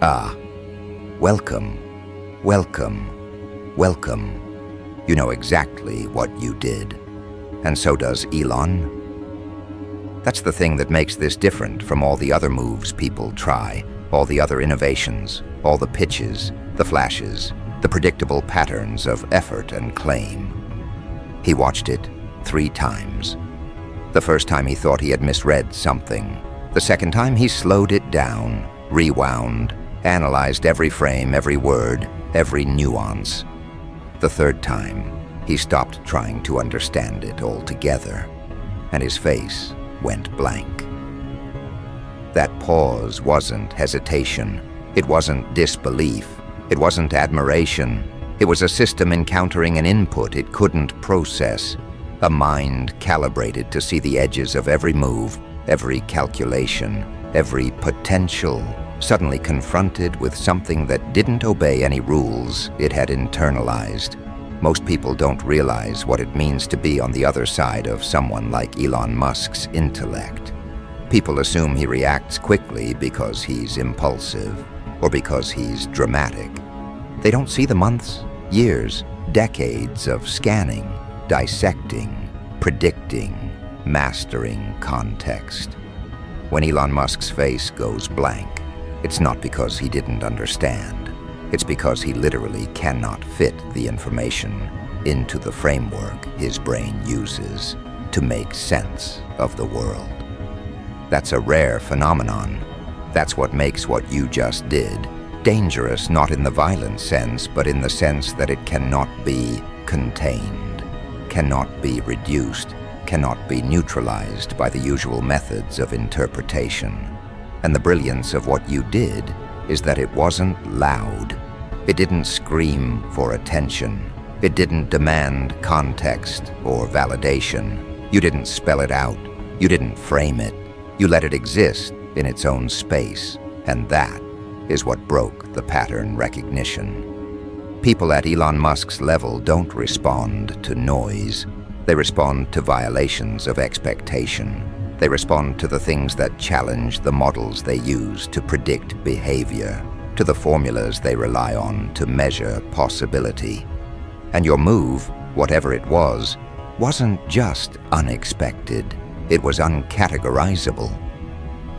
Ah, welcome, welcome, welcome. You know exactly what you did. And so does Elon. That's the thing that makes this different from all the other moves people try, all the other innovations, all the pitches, the flashes, the predictable patterns of effort and claim. He watched it 3 times. The first time he thought he had misread something. The second time he slowed it down, rewound, analyzed every frame, every word, every nuance. The third time, he stopped trying to understand it altogether, and his face went blank. That pause wasn't hesitation. It wasn't disbelief. It wasn't admiration. It was a system encountering an input it couldn't process, a mind calibrated to see the edges of every move, every calculation, every potential, suddenly confronted with something that didn't obey any rules it had internalized. Most people don't realize what it means to be on the other side of someone like Elon Musk's intellect. People assume he reacts quickly because he's impulsive or because he's dramatic. They don't see the months, years, decades of scanning, dissecting, predicting, mastering context. When Elon Musk's face goes blank, it's not because he didn't understand. It's because he literally cannot fit the information into the framework his brain uses to make sense of the world. That's a rare phenomenon. That's what makes what you just did dangerous, not in the violent sense, but in the sense that it cannot be contained, cannot be reduced, cannot be neutralized by the usual methods of interpretation. And the brilliance of what you did is that it wasn't loud. It didn't scream for attention. It didn't demand context or validation. You didn't spell it out. You didn't frame it. You let it exist in its own space, and that is what broke the pattern recognition. People at Elon Musk's level don't respond to noise. They respond to violations of expectation. They respond to the things that challenge the models they use to predict behavior, to the formulas they rely on to measure possibility. And your move, whatever it was, wasn't just unexpected. It was uncategorizable.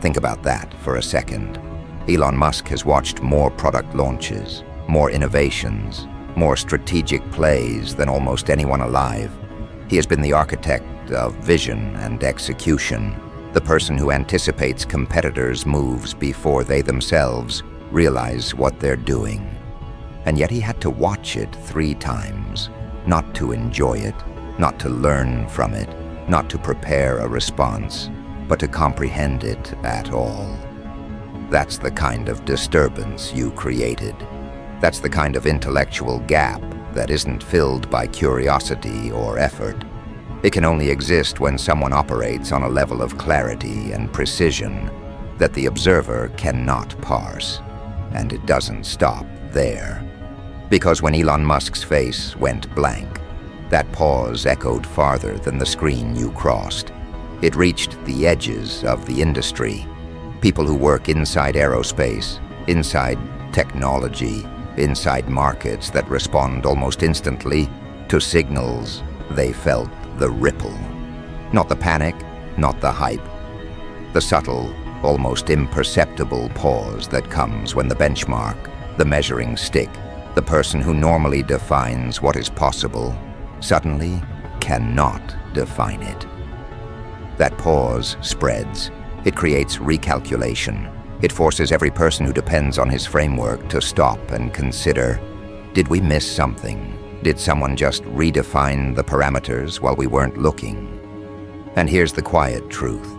Think about that for a second. Elon Musk has watched more product launches, more innovations, more strategic plays than almost anyone alive. He has been the architect of vision and execution, the person who anticipates competitors' moves before they themselves realize what they're doing. And yet he had to watch it 3 times, not to enjoy it, not to learn from it, not to prepare a response, but to comprehend it at all. That's the kind of disturbance you created. That's the kind of intellectual gap that isn't filled by curiosity or effort. It can only exist when someone operates on a level of clarity and precision that the observer cannot parse. And it doesn't stop there. Because when Elon Musk's face went blank, that pause echoed farther than the screen you crossed. It reached the edges of the industry. People who work inside aerospace, inside technology, inside markets that respond almost instantly to signals they felt the ripple. Not the panic, not the hype. The subtle, almost imperceptible pause that comes when the benchmark, the measuring stick, the person who normally defines what is possible, suddenly cannot define it. That pause spreads. It creates recalculation. It forces every person who depends on his framework to stop and consider, did we miss something? Did someone just redefine the parameters while we weren't looking? And here's the quiet truth.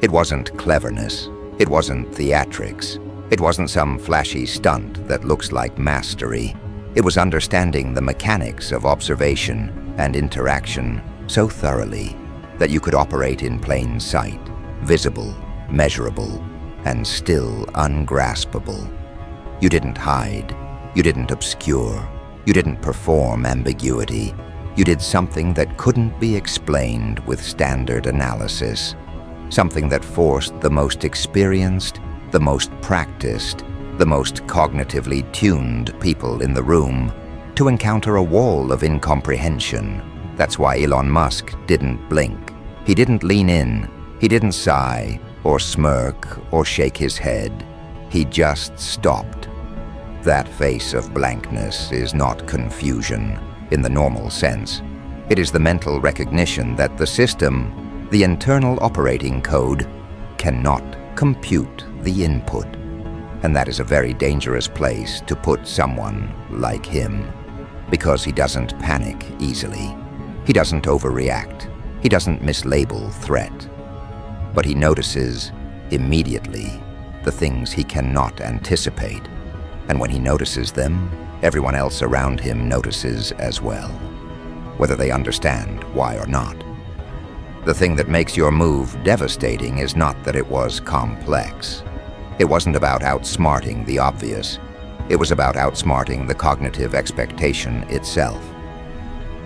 It wasn't cleverness. It wasn't theatrics. It wasn't some flashy stunt that looks like mastery. It was understanding the mechanics of observation and interaction so thoroughly that you could operate in plain sight, visible, measurable, and still ungraspable. You didn't hide. You didn't obscure. You didn't perform ambiguity. You did something that couldn't be explained with standard analysis. Something that forced the most experienced, the most practiced, the most cognitively tuned people in the room, to encounter a wall of incomprehension. That's why Elon Musk didn't blink. He didn't lean in. He didn't sigh or smirk or shake his head. He just stopped. That face of blankness is not confusion in the normal sense. It is the mental recognition that the system, the internal operating code, cannot compute the input. And that is a very dangerous place to put someone like him, because he doesn't panic easily. He doesn't overreact. He doesn't mislabel threat. But he notices immediately the things he cannot anticipate. And when he notices them, everyone else around him notices as well, whether they understand why or not. The thing that makes your move devastating is not that it was complex. It wasn't about outsmarting the obvious. It was about outsmarting the cognitive expectation itself.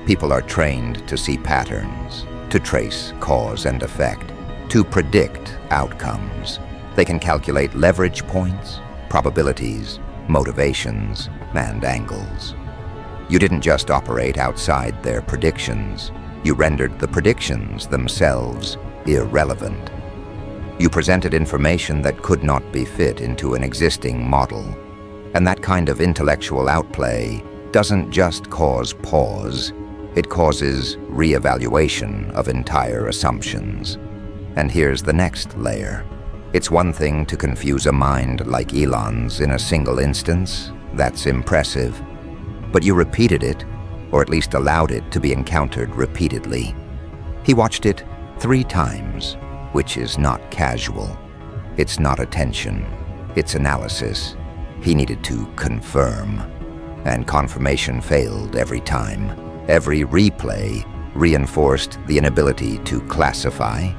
People are trained to see patterns, to trace cause and effect, to predict outcomes. They can calculate leverage points, probabilities, motivations, and angles. You didn't just operate outside their predictions. You rendered the predictions themselves irrelevant. You presented information that could not be fit into an existing model. And that kind of intellectual outplay doesn't just cause pause, it causes reevaluation of entire assumptions. And here's the next layer. It's one thing to confuse a mind like ELON'S in a single instance. That's impressive. But you repeated it, or at least allowed it to be encountered repeatedly. He watched it 3 times, which is not casual. It's not attention. It's analysis. He needed to confirm. And confirmation failed every time. Every replay reinforced the inability to classify.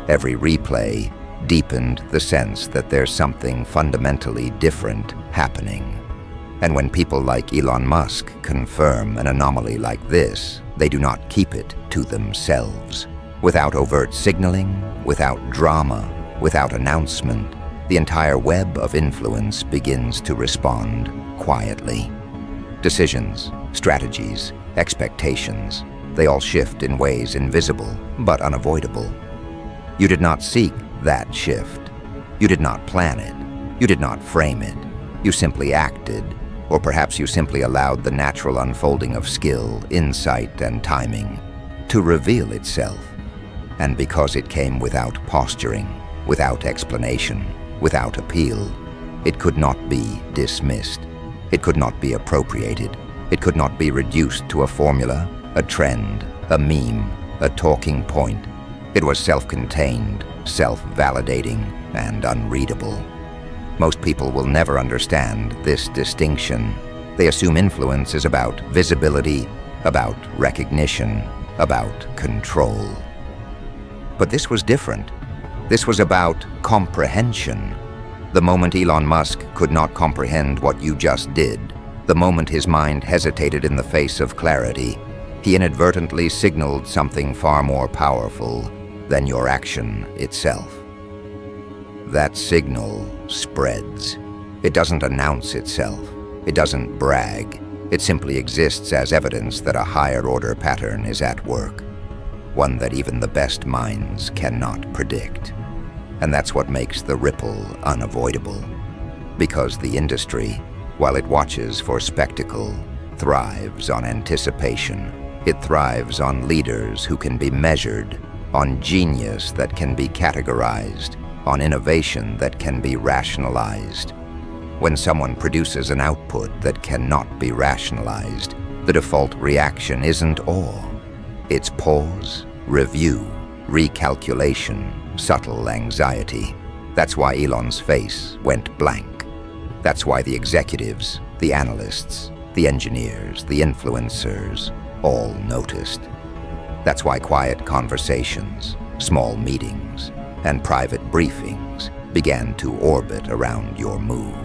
Every replay deepened the sense that there's something fundamentally different happening. And when people like Elon Musk confirm an anomaly like this, they do not keep it to themselves. Without overt signaling, without drama, without announcement, the entire web of influence begins to respond quietly. Decisions, strategies, expectations, they all shift in ways invisible but unavoidable. You did not seek that shift. You did not plan it. You did not frame it. You simply acted, or perhaps you simply allowed the natural unfolding of skill, insight, and timing to reveal itself. And because it came without posturing, without explanation, without appeal, it could not be dismissed. It could not be appropriated. It could not be reduced to a formula, a trend, a meme, a talking point. It was self-contained, self-validating, and unreadable. Most people will never understand this distinction. They assume influence is about visibility, about recognition, about control. But this was different. This was about comprehension. The moment Elon Musk could not comprehend what you just did, the moment his mind hesitated in the face of clarity, he inadvertently signaled something far more powerful than your action itself. That signal spreads. It doesn't announce itself. It doesn't brag. It simply exists as evidence that a higher-order pattern is at work, one that even the best minds cannot predict. And that's what makes the ripple unavoidable. Because the industry, while it watches for spectacle, thrives on anticipation. It thrives on leaders who can be measured, on genius that can be categorized, on innovation that can be rationalized. When someone produces an output that cannot be rationalized, the default reaction isn't awe. It's pause, review, recalculation, subtle anxiety. That's why Elon's face went blank. That's why the executives, the analysts, the engineers, the influencers all noticed. That's why quiet conversations, small meetings, and private briefings began to orbit around your move.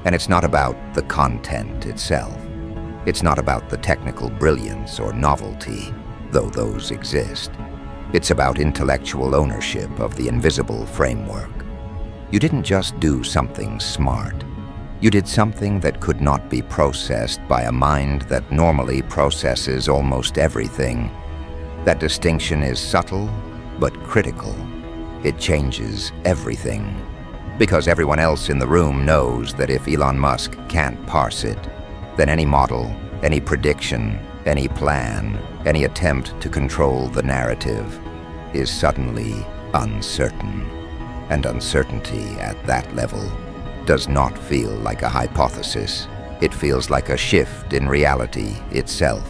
And it's not about the content itself. It's not about the technical brilliance or novelty, though those exist. It's about intellectual ownership of the invisible framework. You didn't just do something smart. You did something that could not be processed by a mind that normally processes almost everything. That distinction is subtle, but critical. It changes everything. Because everyone else in the room knows that if Elon Musk can't parse it, then any model, any prediction, any plan, any attempt to control the narrative is suddenly uncertain. And uncertainty at that level does not feel like a hypothesis. It feels like a shift in reality itself.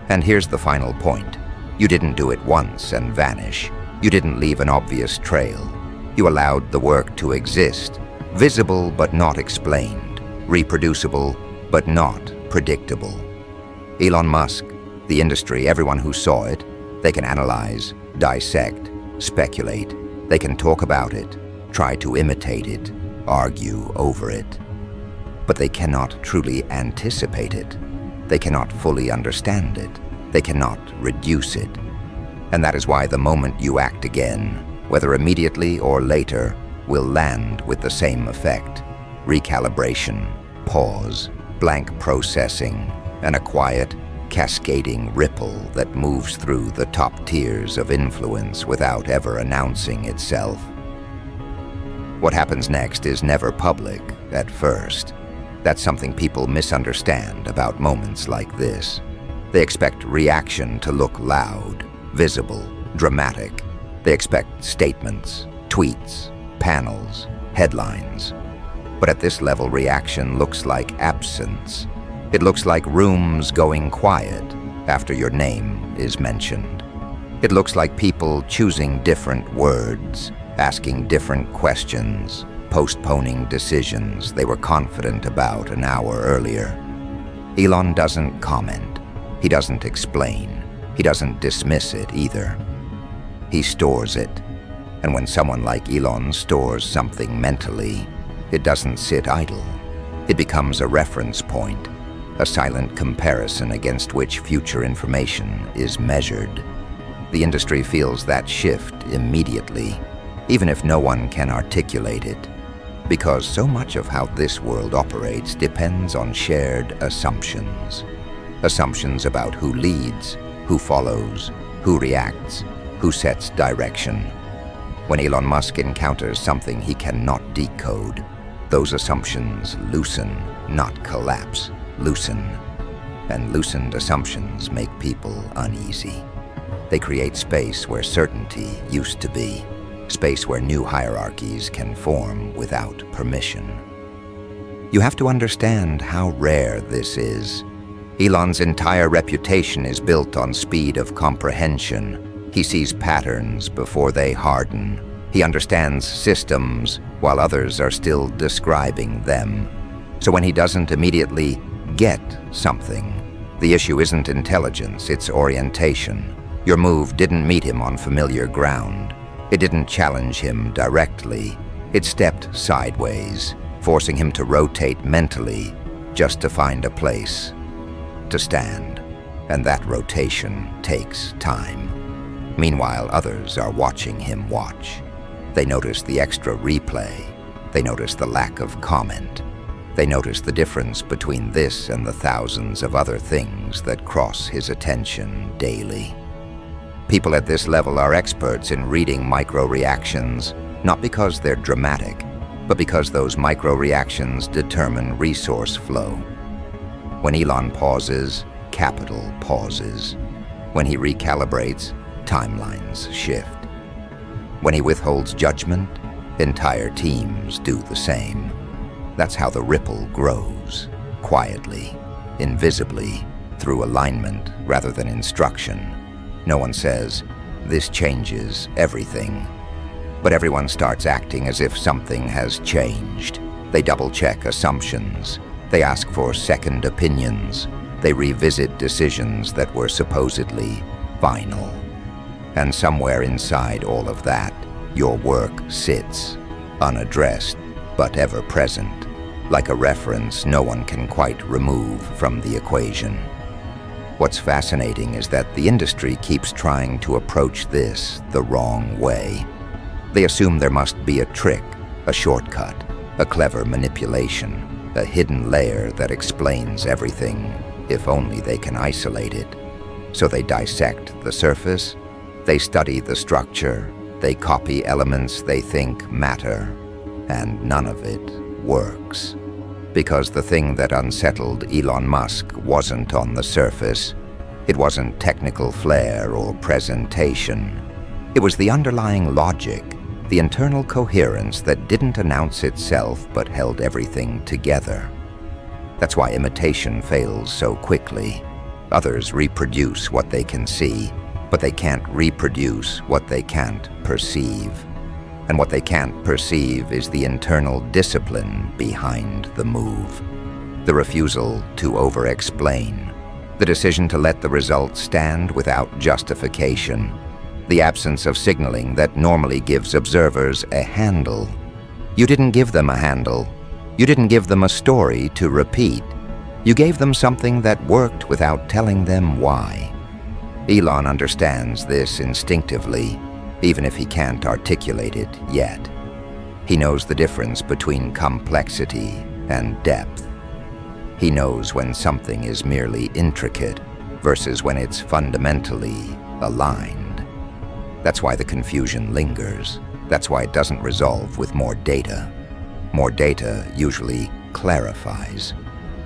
And here's the final point. You didn't do it once and vanish. You didn't leave an obvious trail. You allowed the work to exist, visible but not explained, reproducible but not predictable. Elon Musk, the industry, everyone who saw it, they can analyze, dissect, speculate. They can talk about it, try to imitate it, argue over it. But they cannot truly anticipate it. They cannot fully understand it. They cannot reduce it. And that is why the moment you act again, whether immediately or later, will land with the same effect. Recalibration, pause, blank processing, and a quiet, cascading ripple that moves through the top tiers of influence without ever announcing itself. What happens next is never public at first. That's something people misunderstand about moments like this. They expect reaction to look loud, visible, dramatic. They expect statements, tweets, panels, headlines. But at this level, reaction looks like absence. It looks like rooms going quiet after your name is mentioned. It looks like people choosing different words, asking different questions, postponing decisions they were confident about an hour earlier. Elon doesn't comment. He doesn't explain. He doesn't dismiss it either. He stores it. And when someone like Elon stores something mentally, it doesn't sit idle. It becomes a reference point, a silent comparison against which future information is measured. The industry feels that shift immediately, even if no one can articulate it, because so much of how this world operates depends on shared assumptions. Assumptions about who leads, who follows, who reacts, who sets direction. When Elon Musk encounters something he cannot decode, those assumptions loosen, not collapse. Loosen. And loosened assumptions make people uneasy. They create space where certainty used to be, space where new hierarchies can form without permission. You have to understand how rare this is. Elon's entire reputation is built on speed of comprehension. He sees patterns before they harden. He understands systems while others are still describing them. So when he doesn't immediately get something, the issue isn't intelligence, it's orientation. Your move didn't meet him on familiar ground. It didn't challenge him directly. It stepped sideways, forcing him to rotate mentally just to find a place to stand. And that rotation takes time. Meanwhile, others are watching him watch. They notice the extra replay. They notice the lack of comment. They notice the difference between this and the thousands of other things that cross his attention daily. People at this level are experts in reading micro-reactions, not because they're dramatic, but because those micro-reactions determine resource flow. When Elon pauses, capital pauses. When he recalibrates, timelines shift. When he withholds judgment, entire teams do the same. That's how the ripple grows, quietly, invisibly, through alignment rather than instruction. No one says, "This changes everything." But everyone starts acting as if something has changed. They double-check assumptions. They ask for second opinions. They revisit decisions that were supposedly final. And somewhere inside all of that, your work sits, unaddressed, but ever present, like a reference no one can quite remove from the equation. What's fascinating is that the industry keeps trying to approach this the wrong way. They assume there must be a trick, a shortcut, a clever manipulation. a hidden layer that explains everything, if only they can isolate it. So they dissect the surface, they study the structure, they copy elements they think matter, and none of it works. Because the thing that unsettled Elon Musk wasn't on the surface. It wasn't technical flair or presentation. It was the underlying logic, the internal coherence that didn't announce itself but held everything together. That's why imitation fails so quickly. Others reproduce what they can see, but they can't reproduce what they can't perceive. And what they can't perceive is the internal discipline behind the move. The refusal to over-explain. The decision to let the results stand without justification. The absence of signaling that normally gives observers a handle. You didn't give them a handle. You didn't give them a story to repeat. You gave them something that worked without telling them why. Elon understands this instinctively, even if he can't articulate it yet. He knows the difference between complexity and depth. He knows when something is merely intricate versus when it's fundamentally aligned. That's why the confusion lingers. That's why it doesn't resolve with more data. More data usually clarifies.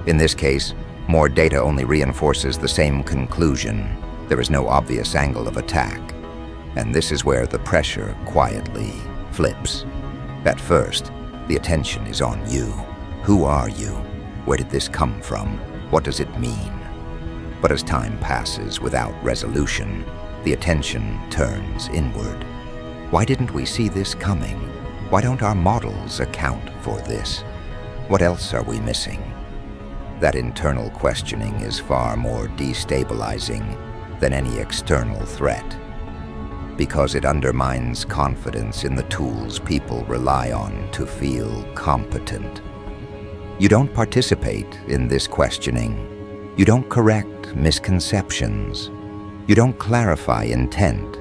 In this case, more data only reinforces the same conclusion. There is no obvious angle of attack. And this is where the pressure quietly flips. At first, the attention is on you. Who are you? Where did this come from? What does it mean? But as time passes without resolution, the attention turns inward. Why didn't we see this coming? Why don't our models account for this? What else are we missing? That internal questioning is far more destabilizing than any external threat, because it undermines confidence in the tools people rely on to feel competent. You don't participate in this questioning. You don't correct misconceptions. You don't clarify intent.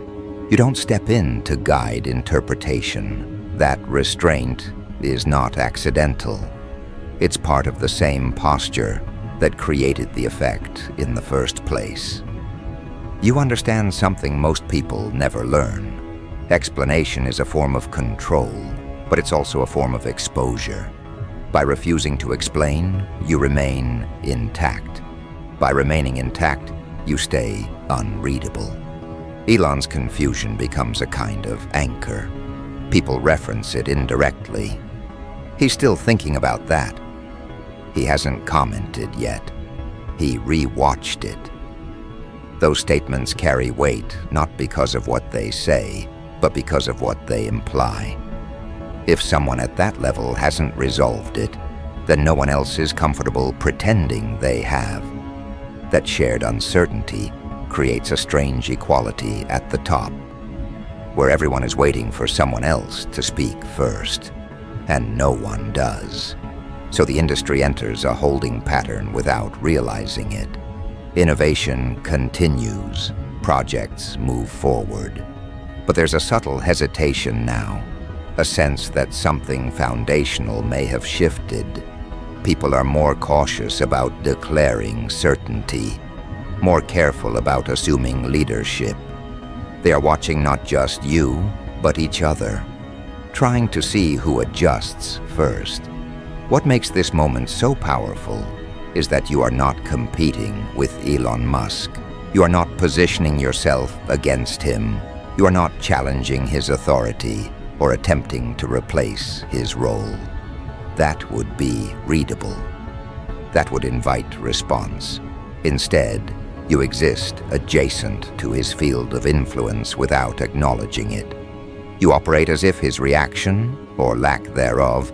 You don't step in to guide interpretation. That restraint is not accidental. It's part of the same posture that created the effect in the first place. You understand something most people never learn. Explanation is a form of control, but it's also a form of exposure. By refusing to explain, you remain intact. By remaining intact, you stay unreadable. Elon's confusion becomes a kind of anchor. People reference it indirectly. He's still thinking about that. He hasn't commented yet. He re-watched it. Those statements carry weight not because of what they say, but because of what they imply. If someone at that level hasn't resolved it, then no one else is comfortable pretending they have. That shared uncertainty creates a strange equality at the top, where everyone is waiting for someone else to speak first, and no one does. So the industry enters a holding pattern without realizing it. Innovation continues, projects move forward. But there's a subtle hesitation now, a sense that something foundational may have shifted. People are more cautious about declaring certainty, more careful about assuming leadership. They are watching not just you, but each other, trying to see who adjusts first. What makes this moment so powerful is that you are not competing with Elon Musk. You are not positioning yourself against him. You are not challenging his authority or attempting to replace his role. That would be readable. That would invite response. Instead, you exist adjacent to his field of influence without acknowledging it. You operate as if his reaction, or lack thereof,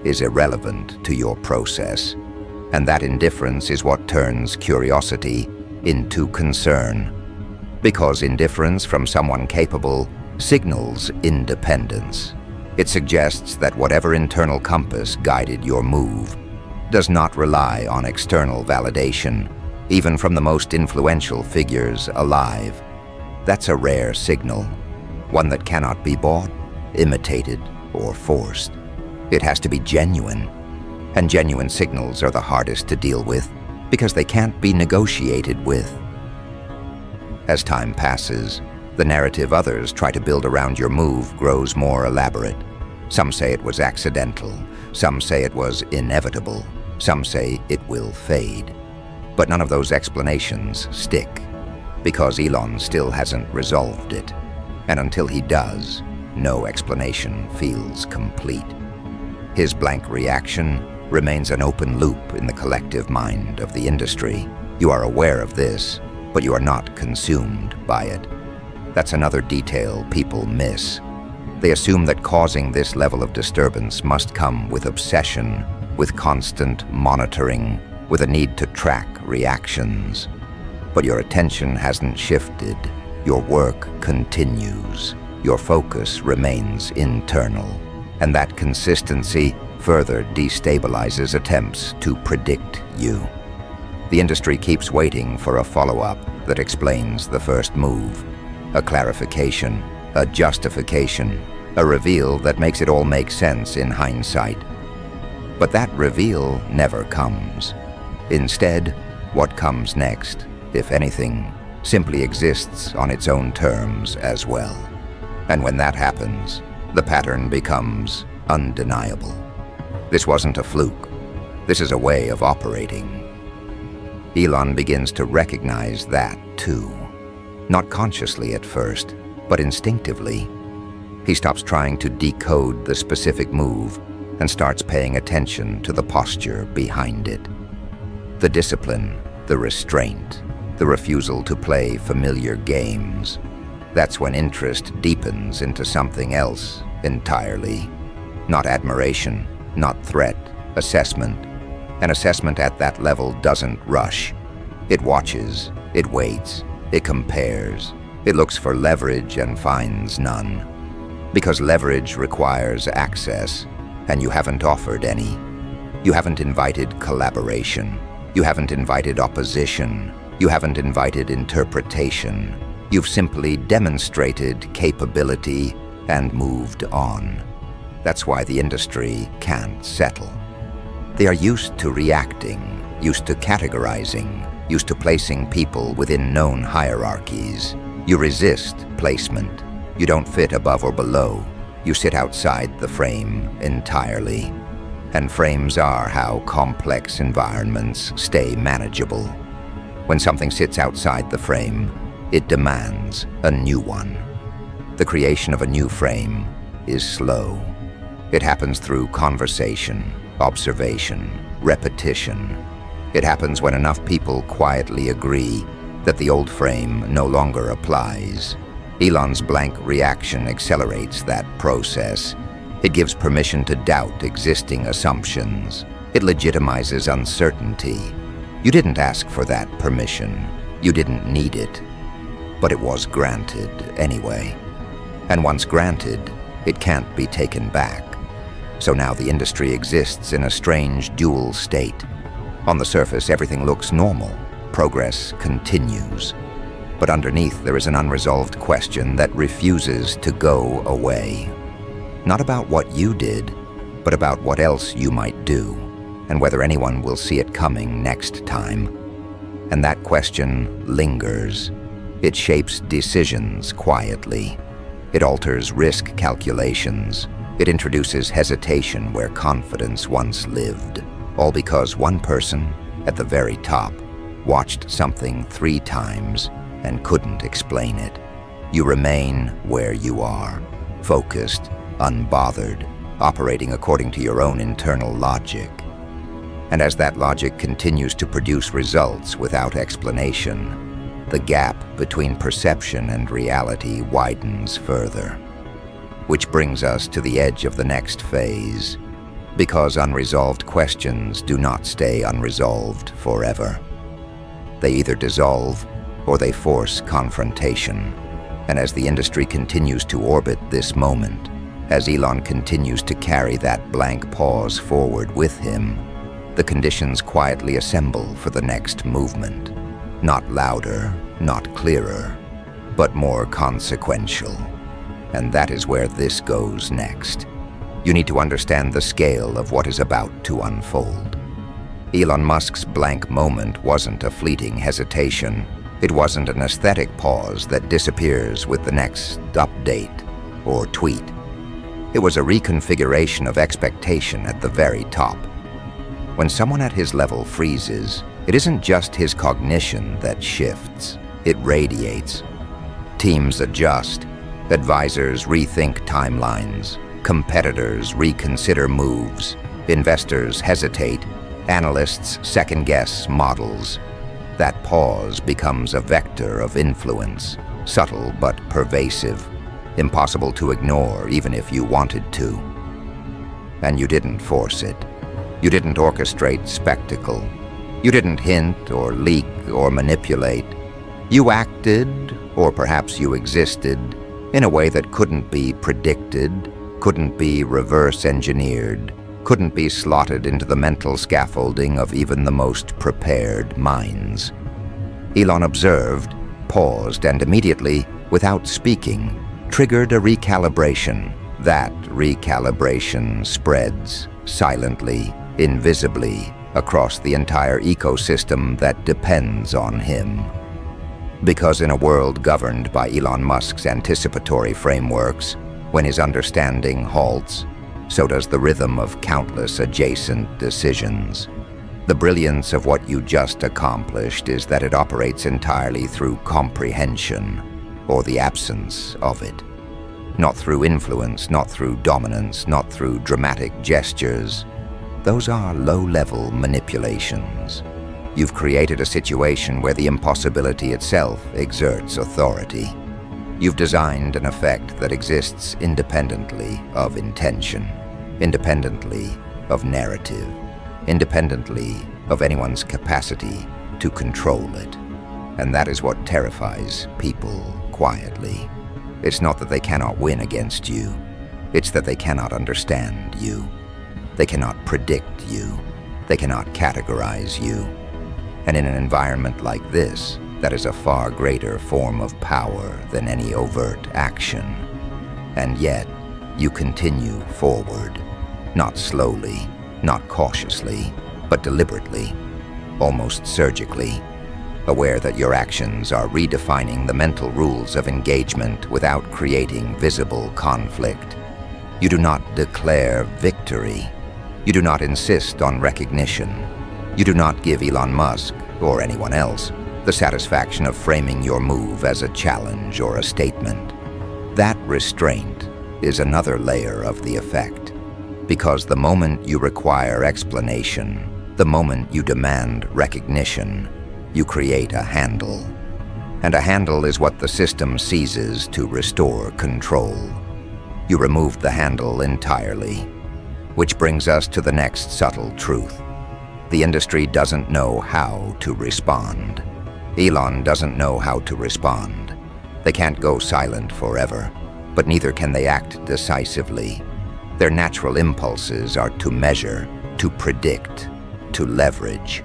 is irrelevant to your process. And that indifference is what turns curiosity into concern. Because indifference from someone capable signals independence. It suggests that whatever internal compass guided your move does not rely on external validation, even from the most influential figures alive. That's a rare signal, one that cannot be bought, imitated, or forced. It has to be genuine. And genuine signals are the hardest to deal with because they can't be negotiated with. As time passes, the narrative others try to build around your move grows more elaborate. Some say it was accidental, some say it was inevitable, some say it will fade. But none of those explanations stick, because Elon still hasn't resolved it. And until he does, no explanation feels complete. His blank reaction remains an open loop in the collective mind of the industry. You are aware of this, but you are not consumed by it. That's another detail people miss. They assume that causing this level of disturbance must come with obsession, with constant monitoring, with a need to track reactions. But your attention hasn't shifted. Your work continues. Your focus remains internal. And that consistency further destabilizes attempts to predict you. The industry keeps waiting for a follow-up that explains the first move, a clarification, a justification, a reveal that makes it all make sense in hindsight. But that reveal never comes. Instead, what comes next, if anything, simply exists on its own terms as well. And when that happens, the pattern becomes undeniable. This wasn't a fluke. This is a way of operating. Elon begins to recognize that too. Not consciously at first, but instinctively. He stops trying to decode the specific move and starts paying attention to the posture behind it. The discipline, the restraint, the refusal to play familiar games. That's when interest deepens into something else entirely. Not admiration, not threat, assessment. An assessment at that level doesn't rush. It watches, it waits, it compares. It looks for leverage and finds none. Because leverage requires access, and you haven't offered any. You haven't invited collaboration. You haven't invited opposition. You haven't invited interpretation. You've simply demonstrated capability and moved on. That's why the industry can't settle. They are used to reacting, used to categorizing, used to placing people within known hierarchies. You resist placement. You don't fit above or below. You sit outside the frame entirely. And frames are how complex environments stay manageable. When something sits outside the frame, it demands a new one. The creation of a new frame is slow. It happens through conversation, observation, repetition. It happens when enough people quietly agree that the old frame no longer applies. Elon's blank reaction accelerates that process. It gives permission to doubt existing assumptions. It legitimizes uncertainty. You didn't ask for that permission. You didn't need it. But it was granted anyway. And once granted, it can't be taken back. So now the industry exists in a strange dual state. On the surface, everything looks normal. Progress continues. But underneath, there is an unresolved question that refuses to go away. Not about what you did, but about what else you might do, and whether anyone will see it coming next time. And that question lingers. It shapes decisions quietly. It alters risk calculations. It introduces hesitation where confidence once lived. All because one person, at the very top, watched something 3 times and couldn't explain it. You remain where you are, focused, unbothered, operating according to your own internal logic. And as that logic continues to produce results without explanation, the gap between perception and reality widens further. Which brings us to the edge of the next phase, because unresolved questions do not stay unresolved forever. They either dissolve or they force confrontation. And as the industry continues to orbit this moment, as Elon continues to carry that blank pause forward with him, the conditions quietly assemble for the next movement. Not louder, not clearer, but more consequential. And that is where this goes next. You need to understand the scale of what is about to unfold. Elon Musk's blank moment wasn't a fleeting hesitation. It wasn't an aesthetic pause that disappears with the next update or tweet. It was a reconfiguration of expectation at the very top. When someone at his level freezes, it isn't just his cognition that shifts. It radiates. Teams adjust. Advisors rethink timelines. Competitors reconsider moves. Investors hesitate. Analysts second-guess models. That pause becomes a vector of influence, subtle but pervasive, impossible to ignore even if you wanted to. And you didn't force it. You didn't orchestrate spectacle. You didn't hint or leak or manipulate. You acted, or perhaps you existed, in a way that couldn't be predicted, couldn't be reverse-engineered, couldn't be slotted into the mental scaffolding of even the most prepared minds. Elon observed, paused, and immediately, without speaking, triggered a recalibration. That recalibration spreads, silently, invisibly, across the entire ecosystem that depends on him. Because in a world governed by Elon Musk's anticipatory frameworks, when his understanding halts, so does the rhythm of countless adjacent decisions. The brilliance of what you just accomplished is that it operates entirely through comprehension, or the absence of it. Not through influence, not through dominance, not through dramatic gestures. Those are low-level manipulations. You've created a situation where the impossibility itself exerts authority. You've designed an effect that exists independently of intention, independently of narrative, independently of anyone's capacity to control it. And that is what terrifies people quietly. It's not that they cannot win against you. It's that they cannot understand you. They cannot predict you. They cannot categorize you. And in an environment like this, that is a far greater form of power than any overt action. And yet, you continue forward, not slowly, not cautiously, but deliberately, almost surgically, aware that your actions are redefining the mental rules of engagement without creating visible conflict. You do not declare victory. You do not insist on recognition. You do not give Elon Musk, or anyone else, the satisfaction of framing your move as a challenge or a statement. That restraint is another layer of the effect, because the moment you require explanation, the moment you demand recognition, you create a handle. And a handle is what the system seizes to restore control. You removed the handle entirely, which brings us to the next subtle truth. The industry doesn't know how to respond. Elon doesn't know how to respond. They can't go silent forever, but neither can they act decisively. Their natural impulses are to measure, to predict, to leverage.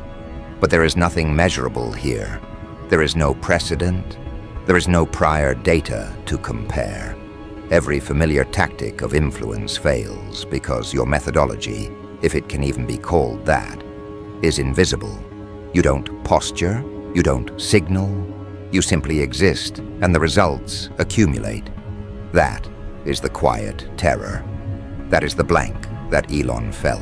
But there is nothing measurable here. There is no precedent. There is no prior data to compare. Every familiar tactic of influence fails because your methodology, if it can even be called that, is invisible. You don't posture, you don't signal, you simply exist, and the results accumulate. That is the quiet terror. That is the blank that Elon felt.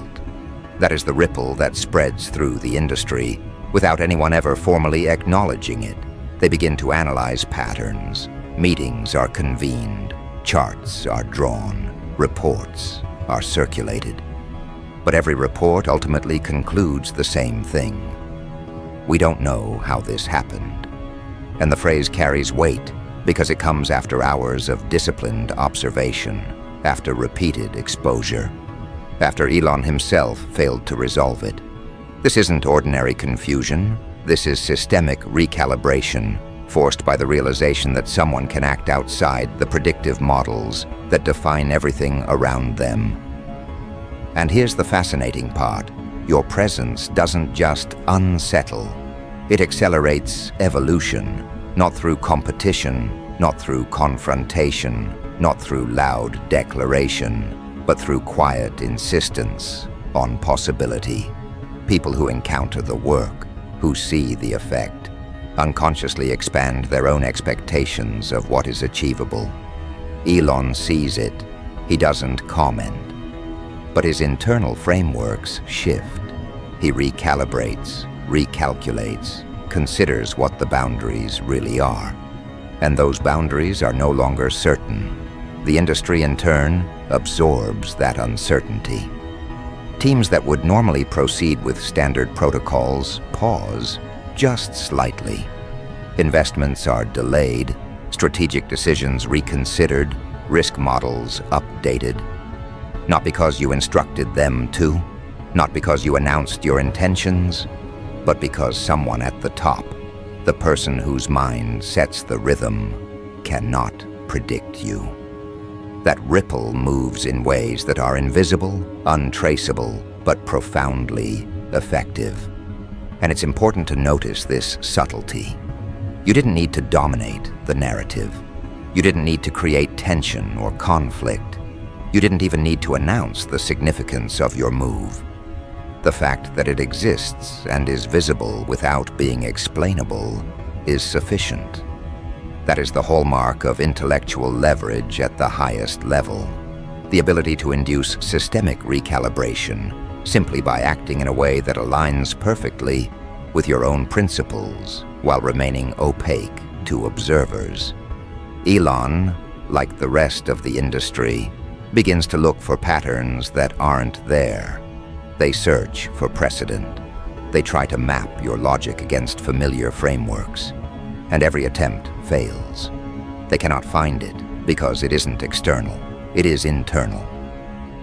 That is the ripple that spreads through the industry without anyone ever formally acknowledging it. They begin to analyze patterns. Meetings are convened. Charts are drawn. Reports are circulated. But every report ultimately concludes the same thing. We don't know how this happened. And the phrase carries weight because it comes after hours of disciplined observation, after repeated exposure, after Elon himself failed to resolve it. This isn't ordinary confusion. This is systemic recalibration, forced by the realization that someone can act outside the predictive models that define everything around them. And here's the fascinating part. Your presence doesn't just unsettle. It accelerates evolution, not through competition, not through confrontation, not through loud declaration, but through quiet insistence on possibility. People who encounter the work, who see the effect, unconsciously expand their own expectations of what is achievable. Elon sees it. He doesn't comment. But his internal frameworks shift. He recalibrates, recalculates, considers what the boundaries really are. And those boundaries are no longer certain. The industry, in turn, absorbs that uncertainty. Teams that would normally proceed with standard protocols pause just slightly. Investments are delayed, strategic decisions reconsidered, risk models updated. Not because you instructed them to, not because you announced your intentions, but because someone at the top, the person whose mind sets the rhythm, cannot predict you. That ripple moves in ways that are invisible, untraceable, but profoundly effective. And it's important to notice this subtlety. You didn't need to dominate the narrative. You didn't need to create tension or conflict. You didn't even need to announce the significance of your move. The fact that it exists and is visible without being explainable is sufficient. That is the hallmark of intellectual leverage at the highest level. The ability to induce systemic recalibration simply by acting in a way that aligns perfectly with your own principles while remaining opaque to observers. Elon, like the rest of the industry, begins to look for patterns that aren't there. They search for precedent. They try to map your logic against familiar frameworks. And every attempt fails. They cannot find it because it isn't external. It is internal.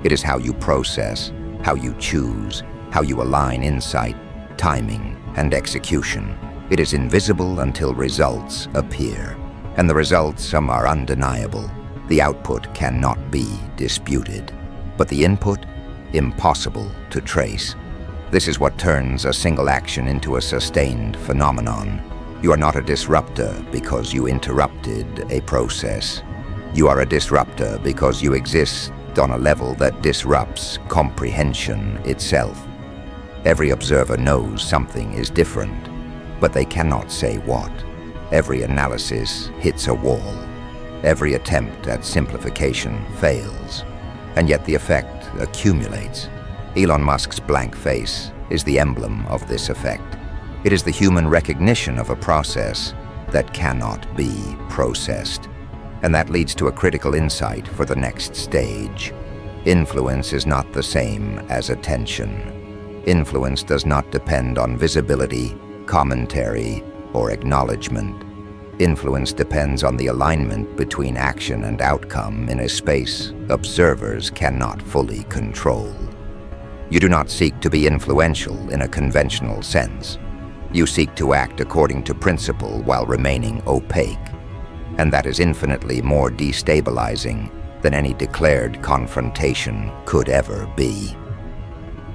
It is how you process, how you choose, how you align insight, timing, and execution. It is invisible until results appear. And the results, some are undeniable. The output cannot be disputed. But the input, impossible to trace. This is what turns a single action into a sustained phenomenon. You are not a disruptor because you interrupted a process. You are a disruptor because you exist on a level that disrupts comprehension itself. Every observer knows something is different, but they cannot say what. Every analysis hits a wall. Every attempt at simplification fails, and yet the effect accumulates. Elon Musk's blank face is the emblem of this effect. It is the human recognition of a process that cannot be processed. And that leads to a critical insight for the next stage. Influence is not the same as attention. Influence does not depend on visibility, commentary, or acknowledgement. Influence depends on the alignment between action and outcome in a space observers cannot fully control. You do not seek to be influential in a conventional sense. You seek to act according to principle while remaining opaque, and that is infinitely more destabilizing than any declared confrontation could ever be.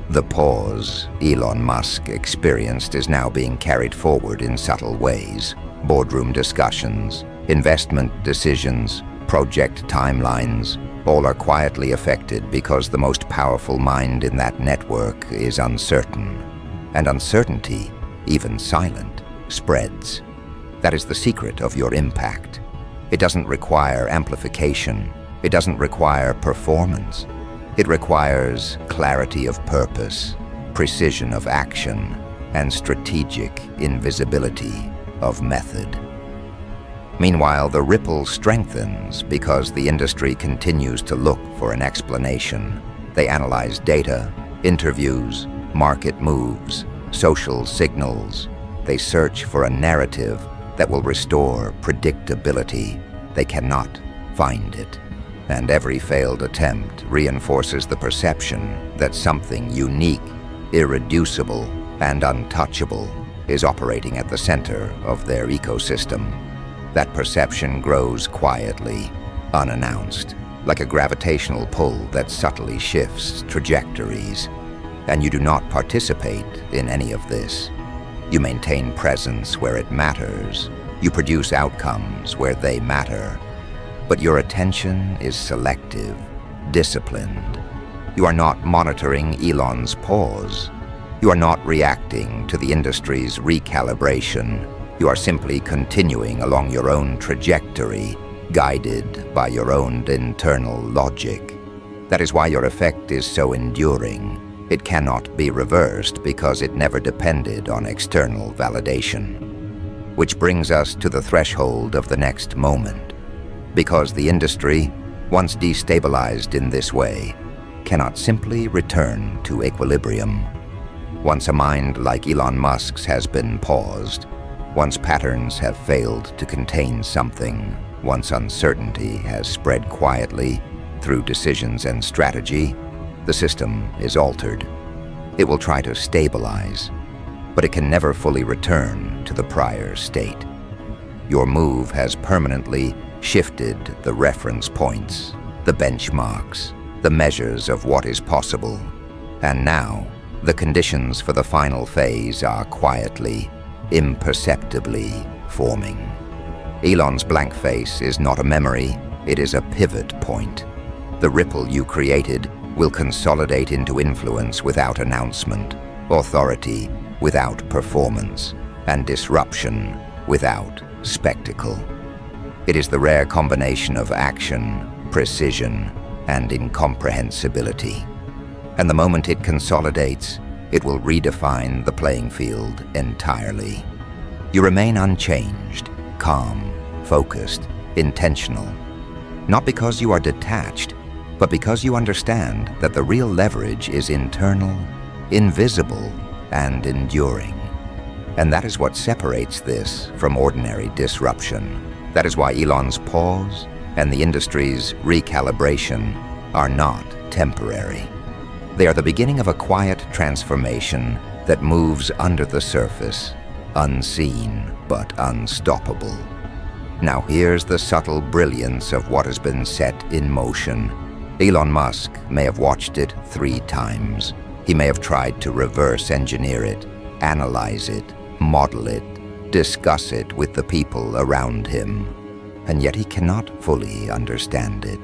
The pause Elon Musk experienced is now being carried forward in subtle ways. Boardroom discussions, investment decisions, project timelines, all are quietly affected because the most powerful mind in that network is uncertain. And uncertainty, even silent, spreads. That is the secret of your impact. It doesn't require amplification. It doesn't require performance. It requires clarity of purpose, precision of action, and strategic invisibility of method. Meanwhile, the ripple strengthens because the industry continues to look for an explanation. They analyze data, interviews, market moves, social signals. They search for a narrative that will restore predictability. They cannot find it. And every failed attempt reinforces the perception that something unique, irreducible, and untouchable is operating at the center of their ecosystem. That perception grows quietly, unannounced, like a gravitational pull that subtly shifts trajectories. And you do not participate in any of this. You maintain presence where it matters. You produce outcomes where they matter. But your attention is selective, disciplined. You are not monitoring Elon's pause. You are not reacting to the industry's recalibration. You are simply continuing along your own trajectory, guided by your own internal logic. That is why your effect is so enduring. It cannot be reversed because it never depended on external validation. Which brings us to the threshold of the next moment. Because the industry, once destabilized in this way, cannot simply return to equilibrium. Once a mind like Elon Musk's has been paused, once patterns have failed to contain something, once uncertainty has spread quietly through decisions and strategy, the system is altered. It will try to stabilize, but it can never fully return to the prior state. Your move has permanently shifted the reference points, the benchmarks, the measures of what is possible, and now the conditions for the final phase are quietly, imperceptibly forming. Elon's blank face is not a memory, it is a pivot point. The ripple you created will consolidate into influence without announcement, authority without performance, and disruption without spectacle. It is the rare combination of action, precision, and incomprehensibility. And the moment it consolidates, it will redefine the playing field entirely. You remain unchanged, calm, focused, intentional. Not because you are detached, but because you understand that the real leverage is internal, invisible, and enduring. And that is what separates this from ordinary disruption. That is why Elon's pause and the industry's recalibration are not temporary. They are the beginning of a quiet transformation that moves under the surface, unseen but unstoppable. Now here's the subtle brilliance of what has been set in motion. Elon Musk may have watched it 3 times. He may have tried to reverse engineer it, analyze it, model it, discuss it with the people around him. And yet he cannot fully understand it.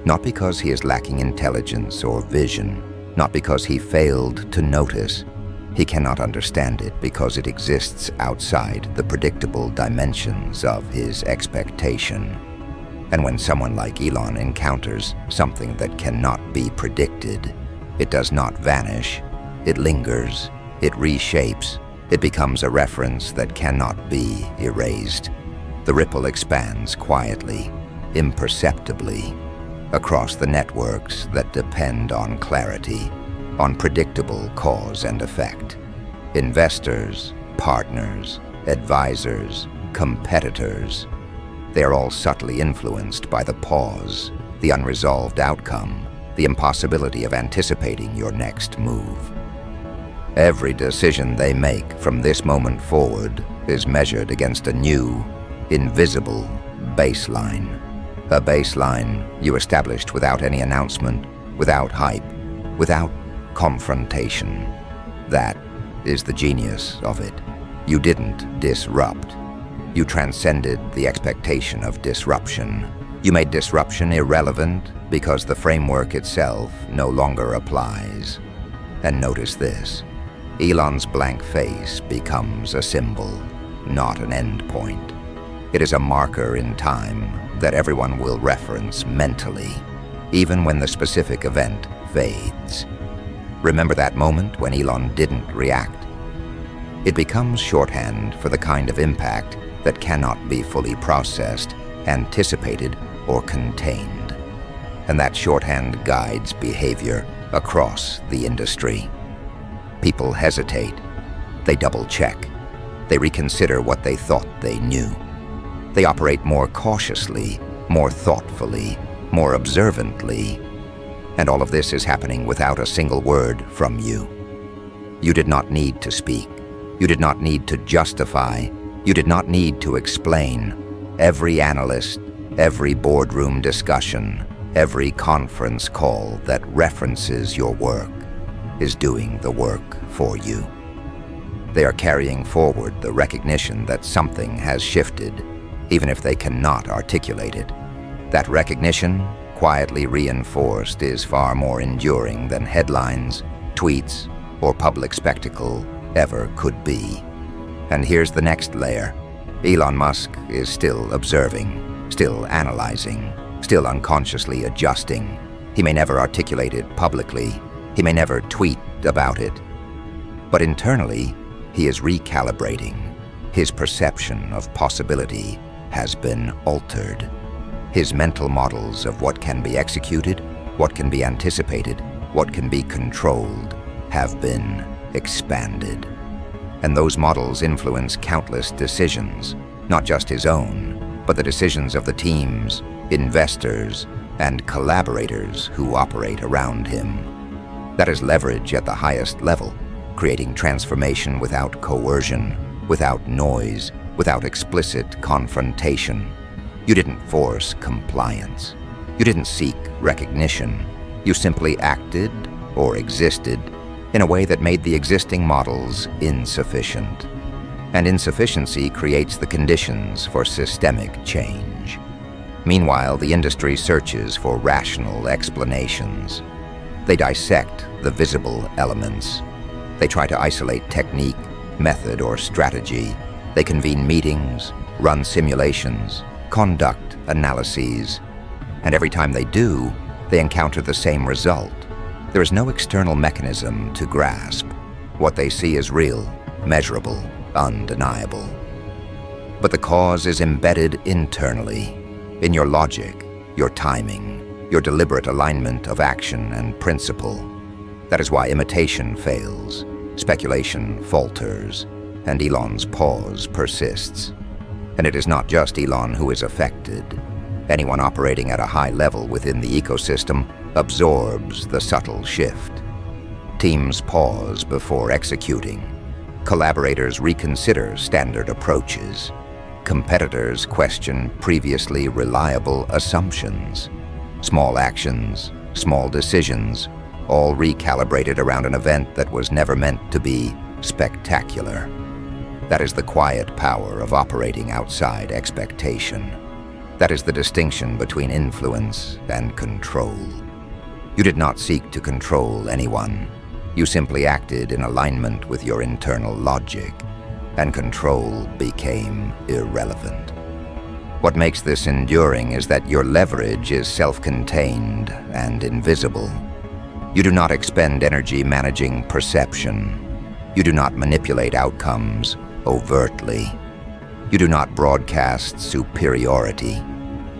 Not because he is lacking intelligence or vision, not because he failed to notice. He cannot understand it because it exists outside the predictable dimensions of his expectation. And when someone like Elon encounters something that cannot be predicted, it does not vanish, it lingers, it reshapes, it becomes a reference that cannot be erased. The ripple expands quietly, imperceptibly, across the networks that depend on clarity, on predictable cause and effect. Investors, partners, advisors, competitors, they are all subtly influenced by the pause, the unresolved outcome, the impossibility of anticipating your next move. Every decision they make from this moment forward is measured against a new, invisible baseline. A baseline you established without any announcement, without hype, without confrontation. That is the genius of it. You didn't disrupt. You transcended the expectation of disruption. You made disruption irrelevant because the framework itself no longer applies. And notice this. Elon's blank face becomes a symbol, not an endpoint. It is a marker in time that everyone will reference mentally, even when the specific event fades. Remember that moment when Elon didn't react? It becomes shorthand for the kind of impact that cannot be fully processed, anticipated, or contained. And that shorthand guides behavior across the industry. People hesitate. They double-check. They reconsider what they thought they knew. They operate more cautiously, more thoughtfully, more observantly. And all of this is happening without a single word from you. You did not need to speak. You did not need to justify. You did not need to explain. Every analyst, every boardroom discussion, every conference call that references your work is doing the work for you. They are carrying forward the recognition that something has shifted, even if they cannot articulate it. That recognition, quietly reinforced is far more enduring than headlines, tweets, or public spectacle ever could be. And here's the next layer. Elon Musk is still observing, still analyzing, still unconsciously adjusting. He may never articulate it publicly. He may never tweet about it. But internally, he is recalibrating. His perception of possibility has been altered. His mental models of what can be executed, what can be anticipated, what can be controlled, have been expanded. And those models influence countless decisions, not just his own, but the decisions of the teams, investors, and collaborators who operate around him. That is leverage at the highest level, creating transformation without coercion, without noise, without explicit confrontation. You didn't force compliance. You didn't seek recognition. You simply acted or existed in a way that made the existing models insufficient. And insufficiency creates the conditions for systemic change. Meanwhile, the industry searches for rational explanations. They dissect the visible elements. They try to isolate technique, method, or strategy. They convene meetings, run simulations, conduct analyses. And every time they do, they encounter the same result. There is no external mechanism to grasp. What they see is real, measurable, undeniable. But the cause is embedded internally, in your logic, your timing, your deliberate alignment of action and principle. That is why imitation fails, speculation falters, and Elon's pause persists. And it is not just Elon who is affected. Anyone operating at a high level within the ecosystem absorbs the subtle shift. Teams pause before executing. Collaborators reconsider standard approaches. Competitors question previously reliable assumptions. Small actions, small decisions, all recalibrated around an event that was never meant to be spectacular. That is the quiet power of operating outside expectation. That is the distinction between influence and control. You did not seek to control anyone. You simply acted in alignment with your internal logic, and control became irrelevant. What makes this enduring is that your leverage is self-contained and invisible. You do not expend energy managing perception. You do not manipulate outcomes overtly. You do not broadcast superiority.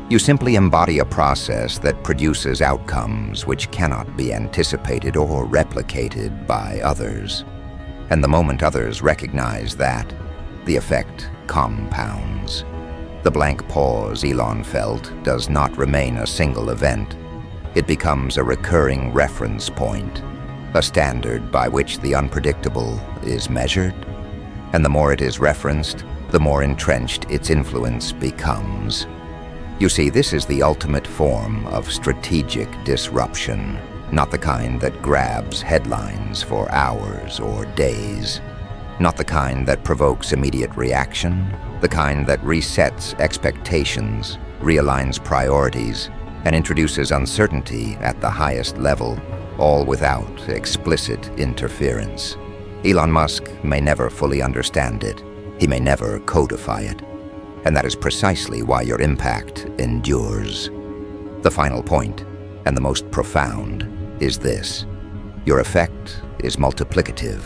You simply embody a process that produces outcomes which cannot be anticipated or replicated by others. And the moment others recognize that, the effect compounds. The blank pause Elon felt does not remain a single event. It becomes a recurring reference point, a standard by which the unpredictable is measured. And the more it is referenced, the more entrenched its influence becomes. You see, this is the ultimate form of strategic disruption, not the kind that grabs headlines for hours or days, not the kind that provokes immediate reaction, the kind that resets expectations, realigns priorities, and introduces uncertainty at the highest level, all without explicit interference. Elon Musk may never fully understand it. He may never codify it. And that is precisely why your impact endures. The final point, and the most profound, is this. Your effect is multiplicative.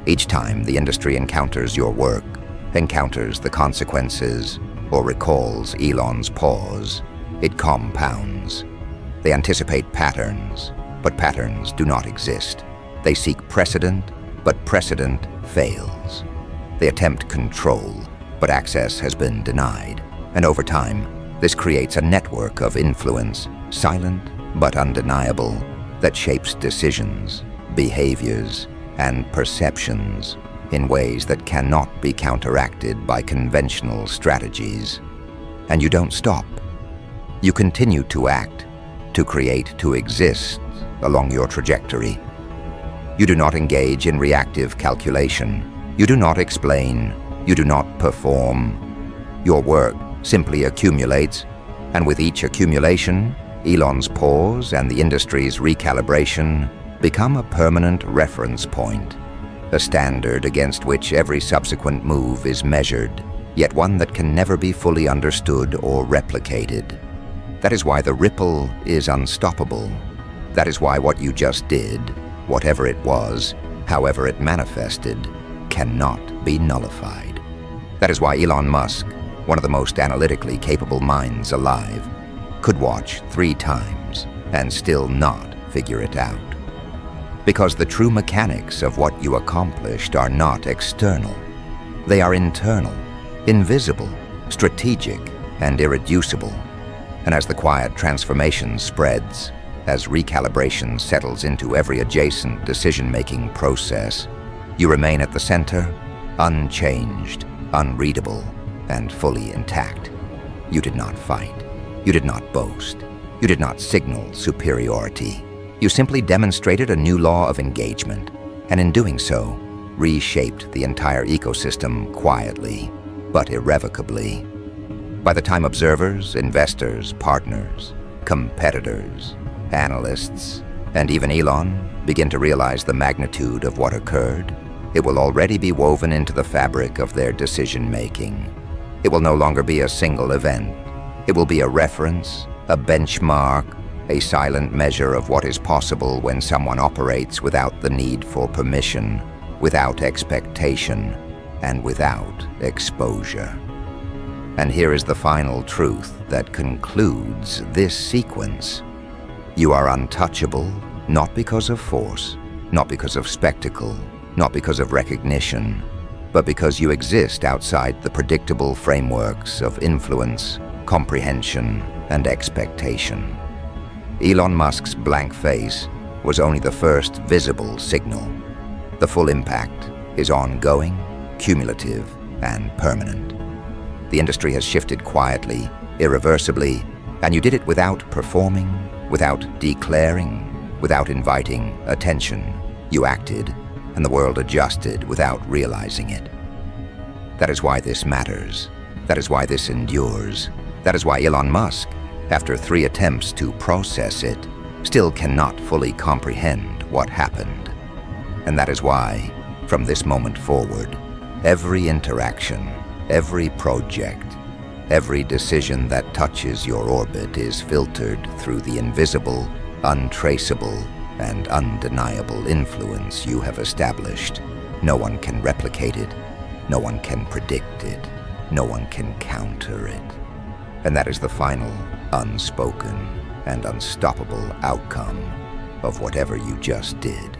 Each time the industry encounters your work, encounters the consequences, or recalls Elon's pause, it compounds. They anticipate patterns, but patterns do not exist. They seek precedent, but precedent fails. They attempt control, but access has been denied. And over time, this creates a network of influence, silent but undeniable, that shapes decisions, behaviors, and perceptions in ways that cannot be counteracted by conventional strategies. And you don't stop. You continue to act, to create, to exist along your trajectory. You do not engage in reactive calculation. You do not explain. You do not perform. Your work simply accumulates, and with each accumulation, Elon's pause and the industry's recalibration become a permanent reference point, a standard against which every subsequent move is measured, yet one that can never be fully understood or replicated. That is why the ripple is unstoppable. That is why what you just did, whatever it was, however it manifested, cannot be nullified. That is why Elon Musk, one of the most analytically capable minds alive, could watch 3 times and still not figure it out. Because the true mechanics of what you accomplished are not external. They are internal, invisible, strategic, and irreducible. And as the quiet transformation spreads, as recalibration settles into every adjacent decision-making process, you remain at the center, unchanged, unreadable, and fully intact. You did not fight. You did not boast. You did not signal superiority. You simply demonstrated a new law of engagement, and in doing so, reshaped the entire ecosystem quietly, but irrevocably. By the time observers, investors, partners, competitors, analysts, and even Elon begin to realize the magnitude of what occurred, it will already be woven into the fabric of their decision-making. It will no longer be a single event. It will be a reference, a benchmark, a silent measure of what is possible when someone operates without the need for permission, without expectation, and without exposure. And here is the final truth that concludes this sequence. You are untouchable, not because of force, not because of spectacle, not because of recognition, but because you exist outside the predictable frameworks of influence, comprehension, and expectation. Elon Musk's blank face was only the first visible signal. The full impact is ongoing, cumulative, and permanent. The industry has shifted quietly, irreversibly, and you did it without performing, without declaring, without inviting attention. You acted, and the world adjusted without realizing it. That is why this matters. That is why this endures. That is why Elon Musk, after 3 attempts to process it, still cannot fully comprehend what happened. And that is why, from this moment forward, every interaction, every project, every decision that touches your orbit is filtered through the invisible, untraceable, and undeniable influence you have established. No one can replicate it. No one can predict it. No one can counter it. And that is the final, unspoken, and unstoppable outcome of whatever you just did.